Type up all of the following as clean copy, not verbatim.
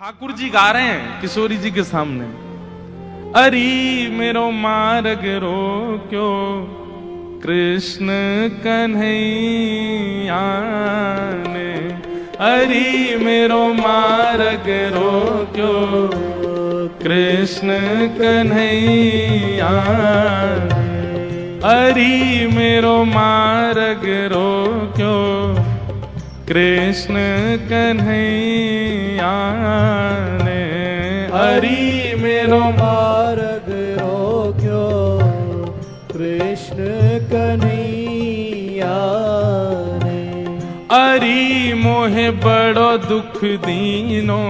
ठाकुर जी गा रहे हैं किशोरी जी के सामने, अरी मेरो मार्ग रोक्यो कृष्ण कन्हैया ने, अरी मेरो मार्ग रोक्यो कृष्ण कन्हैया, अरी मेरो मार्ग रोक्यो कृष्ण कन्हैया ने, हरि मेरो मार्ग रोक्यो कृष्ण कन्हैया ने, अरी मोहे बड़ो दुख दीनो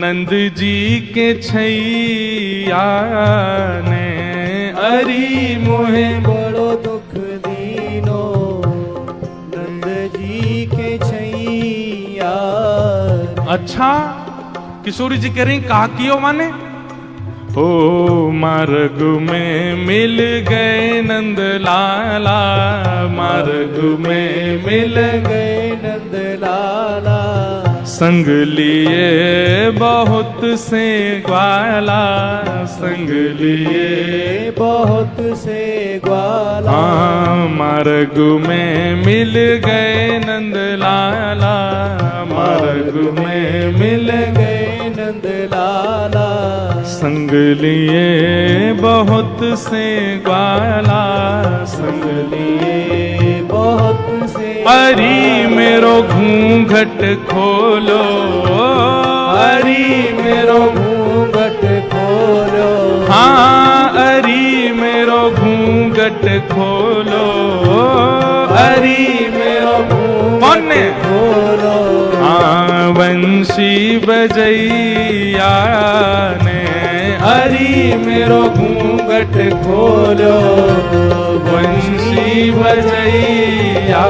नंद जी के छैया ने, अरी मोहे बड़ो दुख दीनो नंद जी के छैया। अच्छा किशोरी जी कह रही कहा कियो माने, ओ मार्ग में मिल गए नंद लाला, मार्ग में मिल गए नंद लाला, संग लिए बहुत से ग्वाला, संग लिए बहुत से ग्वाला। हाँ मार्ग में मिल गए नंद लाला, मार्ग में मिल गए नंद लाला, संग लिए बहुत से ग्वाला, संग लिए बहुत से। अरी मेरो घूंघट खोलो, अरी मेरो घूंघट खोलो, हाँ अरी मेरो घूंघट खोलो, अरी मेरो कौन ने खोलो, हाँ वंशी बजैया ने, हरि मेरो घूंघट खोलो, वंशी बजैया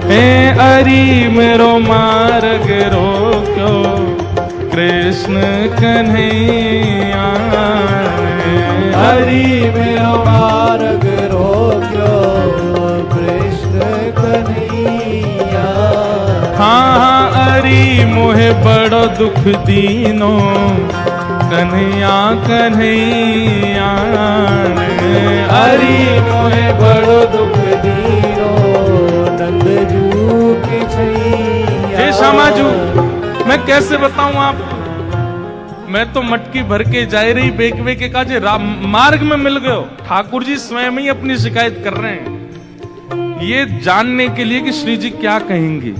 हे, अरी मेरो मार्ग रोक्यो कृष्ण कन्हैया, हरि मेरो मार्ग रोक्यो कृष्ण कन्हैया। हाँ अरी मोहे बड़ो दुख दीनो कन्हैया कन्हैया, हरि मोहे बड़ो दुख दीनो नंद जू की छैया। हे श्यामाजू मैं कैसे बताऊं आपको, मैं तो मटकी भर के जाए रही बेक के काजे मार्ग में मिल गए। ठाकुर जी स्वयं ही अपनी शिकायत कर रहे हैं ये जानने के लिए कि श्री जी क्या कहेंगे,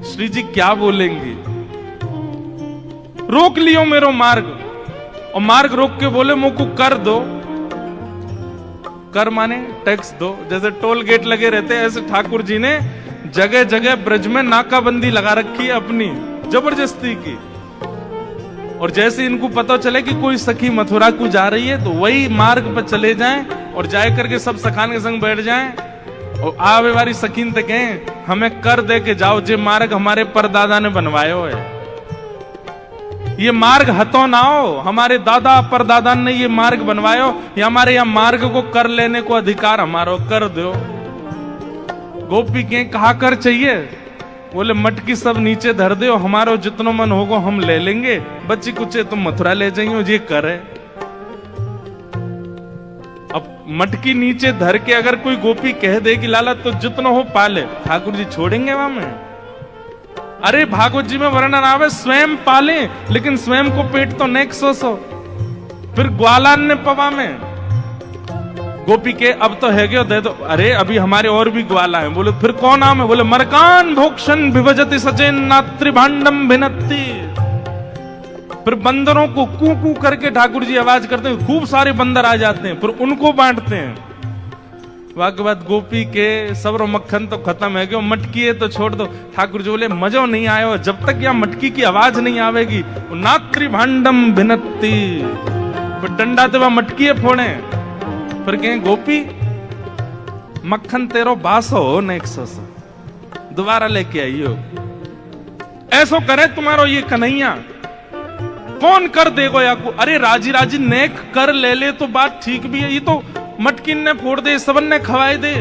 श्री जी क्या बोलेंगे। रोक लियो मेरो मार्ग, और मार्ग रोक के बोले मुझको कर दो, कर माने टैक्स दो, जैसे टोल गेट लगे रहते हैं ऐसे ठाकुर जी ने जगह जगह ब्रज में नाकाबंदी लगा रखी है अपनी जबरदस्ती की। और जैसे इनको पता चले कि कोई सखी मथुरा को जा रही है तो वही मार्ग पर चले जाएं और जाए करके सब सखान के संग बैठ जाएं और आवे वाली सकीन तक कहें हमें कर दे के जाओ, जे मार्ग हमारे परदादा ने बनवायो है, ये मार्ग हतो ना हो, हमारे दादा परदादा ने ये मार्ग बनवायो, ये हमारे यहाँ मार्ग को कर लेने को अधिकार हमारो, कर दो। गोपी के कहा कर चाहिए, बोले मटकी सब नीचे धर दो, हमारो जितनो मन होगो हम ले लेंगे, बच्ची कुछ तुम मथुरा ले जाइयो, ये करे। अब मटकी नीचे धर के अगर कोई गोपी कह दे कि लाला तो जितनो हो पाले, ठाकुर जी छोड़ेंगे वहां में? अरे भागवत जी में वर्णन आवे स्वयं पाले, लेकिन स्वयं को पेट तो नेक सो, फिर ग्वालान ने पवा में गोपी के अब तो है गयो दे दो, अरे अभी हमारे और भी ग्वाला हैं। बोले फिर कौन नाम है? बोले मरकान भोक्षण विभजति सचेन नात्री भांडम भिनत्ति। फिर बंदरों को कू कू करके ठाकुर जी आवाज करते हैं, खूब सारे बंदर आ जाते हैं, फिर उनको बांटते हैं। वाक बाद गोपी के सब्र मक्खन तो खत्म है गयो, मटकी है तो छोड़ दो। ठाकुर जी बोले मजो नहीं आयो, जब तक यहाँ मटकी की आवाज नहीं आवेगी नात्री भांडम भिनत्ति, फिर डंडा ते वह मटकी फोड़े। फिर कहें गोपी मक्खन तेरो बासो हो नेक दोबारा लेके आइयो, ऐसो करे तुम्हारो ये कन्हैया, कौन कर देगो या को? अरे राजी राजी नेक कर ले ले तो बात ठीक भी है, ये तो मटकिन ने फोड़ दे, सबन ने खवाए दे,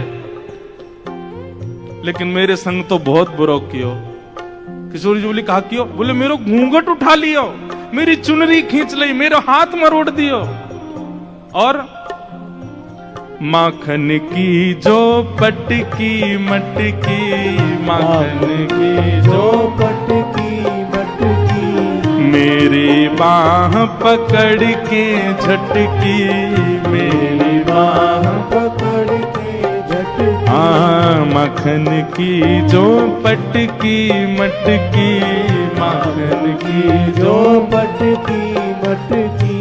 लेकिन मेरे संग तो बहुत बुरो कियो। किशोरी जी बोली कहा क्यों? बोले मेरो घूंघट उठा लियो, मेरी चुनरी खींच ली, मेरो हाथ मरोड़ दियो। और माखन की जो पटकी मटकी, माखन की जो पटकी मटकी, मेरी बाह पकड़ के झटकी, मेरी बाह पकड़ के झटकी। माखन की जो पटकी मटकी, माखन की जो पटकी मटकी,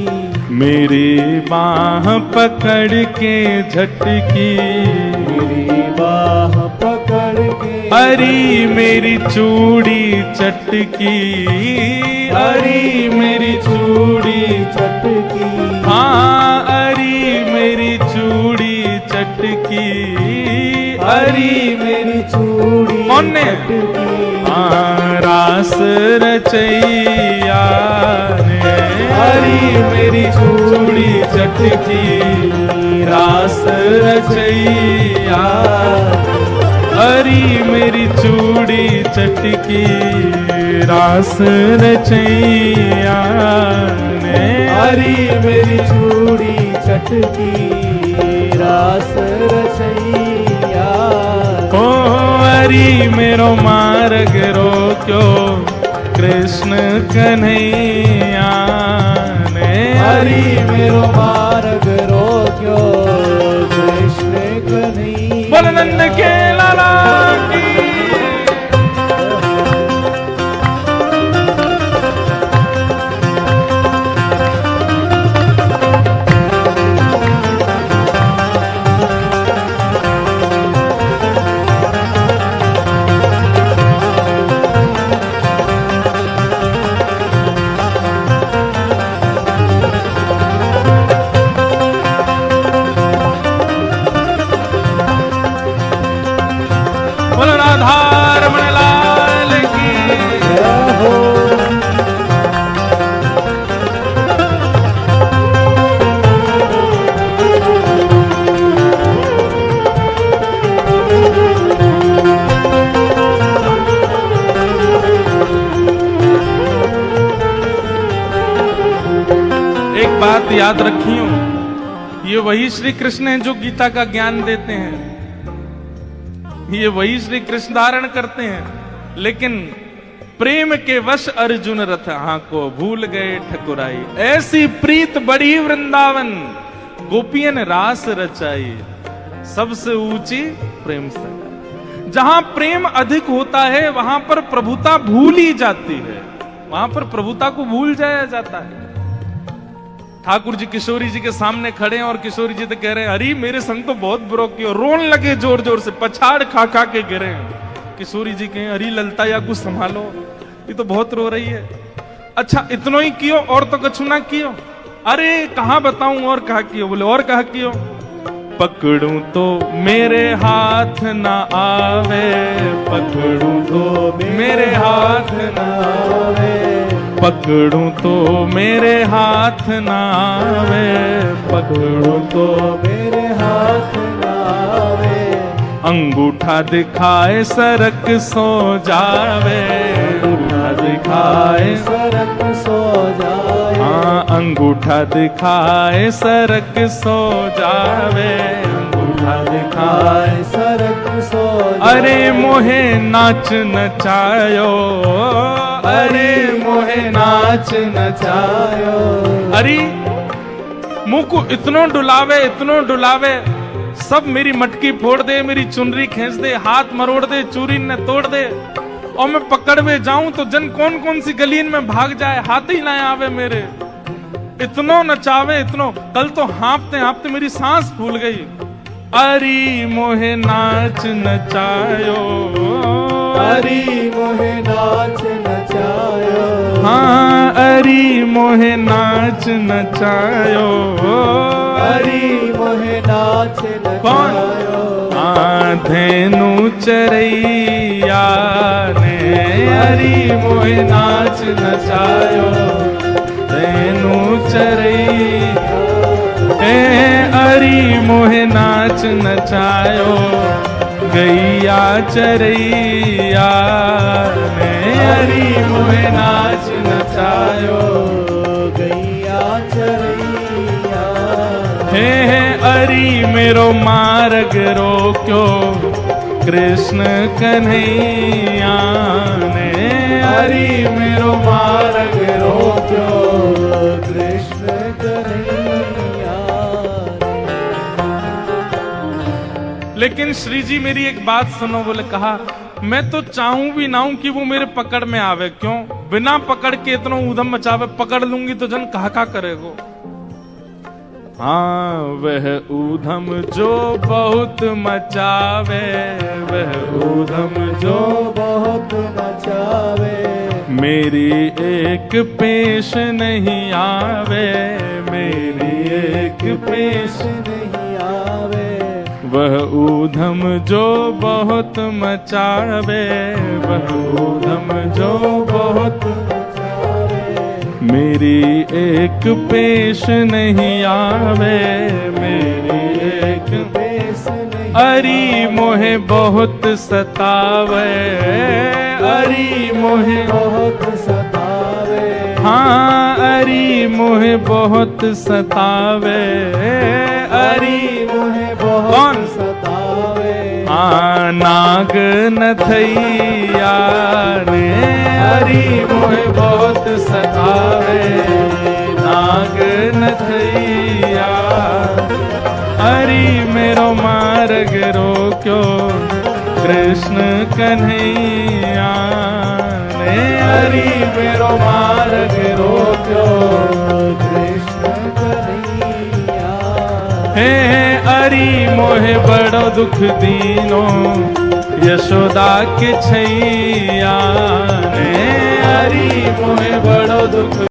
मेरी बाह पकड़ के झटकी, मेरी बाह पकड़ के। अरी मेरी चूड़ी चटकी, अरी मेरी चूड़ी चटकी, हाँ अरी मेरी चूड़ी चटकी, अरी मेरी चूड़ी कौन ने? चटकी। रास रचैया ने, हरी मेरी चूड़ी चटकी, रास रचैया, हरी मेरी चूड़ी चटकी, रास रचैया ने, हरी मेरी चूड़ी चटकी, रास रचैया। ओ हरी मेरो मार्ग रोक्यो, कृष्ण कन्हैया ने, हरी मेरो मार्ग रोक्यो, कृष्ण कन्हैया। बोल नंद के लाला की। राधारमण लाल की जय हो। एक बात याद रखियो, ये वही श्री कृष्ण हैं जो गीता का ज्ञान देते हैं, ये वही श्री कृष्ण धारण करते हैं, लेकिन प्रेम के वश अर्जुन रथ हाँ को भूल गए ठकुराई, ऐसी प्रीत बड़ी वृंदावन, गोपियन रास रचाई, सबसे ऊंची प्रेम से। जहां प्रेम अधिक होता है वहां पर प्रभुता भूल ही जाती है, वहां पर प्रभुता को भूल जाया जाता है। ठाकुर जी किशोरी जी के सामने खड़े हैं और किशोरी जी तो कह रहे हैं अरे मेरे संग तो बहुत बुरा किया, रोन लगे जोर जोर से, पछाड़ खा खा के गिरे। किशोरी जी कहें अरे ललता या कुछ संभालो, ये तो बहुत रो रही है। अच्छा इतनो ही कियो और तो कछु ना कियो? अरे कहाँ बताऊं और कहा कियो? बोले और कहा कियो? पकड़ूं तो मेरे हाथ ना आवे, पकड़ूं तो मेरे हाथ ना आवे, पकड़ूं तो मेरे हाथ ना आवे, पकड़ूं तो मेरे हाथ ना आवे, अंगूठा दिखाए सरक सो जावे, अंगूठा दिखाए सरक सो जाए। हाँ अंगूठा दिखाए सरक सो जावे, अंगूठा दिखाए सरक सो जाए। अरे मोहे नाच नचायो, अरे मोहे नाच नचायो। अरे मुंह को इतनो डुलावे, इतनो डुलावे, सब मेरी मटकी फोड़ दे, मेरी चुनरी खींच दे, हाथ मरोड़ दे, चूरी न तोड़ दे, और मैं पकड़ में जाऊं तो जन कौन कौन सी गलीन में भाग जाए, हाथ ही ना आवे मेरे। इतनो नचावे इतनो, कल तो हाँपते हाँपते मेरी सांस फूल गई। अरी मोहे नाच नचायो, अरी मोहे नाच नचायो। हाँ अरी मोहे नाच नचायो, अरी मोहे नाच नचायो। धेनु चरैया ने, अरी मोहे नाच नचायो, धेनु चरैया, अरी मोहे नाच नचायो, गैया चरैया ने हरी मोहे नाच नचायो। गैया चरैया हे हरी मेरो मार्ग रोक्यो कृष्ण कन्हैया ने हरी मेरो मार्ग रोक्यो। कृष्ण कन्हैया। लेकिन श्री जी मेरी एक बात सुनो, बोले कहा मैं तो चाहूं भी ना हूं कि वो मेरे पकड़ में आवे, क्यों बिना पकड़ के इतना ऊधम मचावे, पकड़ लूंगी तो जन कहा करेगो। हाँ वह ऊधम जो बहुत मचावे, वह ऊधम जो जो बहुत मचावे, मेरी एक पेश नहीं आवे, मेरी एक पेश नहीं आवे। वह ऊधम जो बहुत मचावे, वह ऊधम जो बहुत मचावे, मेरी एक पेश नहीं आवे, मेरी एक पेश नहीं अरी मोहे बहुत सतावे, अरी मोहे बहुत सतावे। हाँ अरी मोहे बहुत सतावे, अरी मुहे कौन? बहुत सतावे। हाँ नाग नथैया ने हरी मोहे बहुत सतावे, नाग नथैया हरी मेरो मार्ग रोक्यो कृष्ण कन्हैया ने हरी मेरो मार्ग रोक्यो। कृष्ण कन्हैया। हे हरी मोहे बड़ो दुख दीनो यशोदा के छैया ने हरी मोहे बड़ो दुख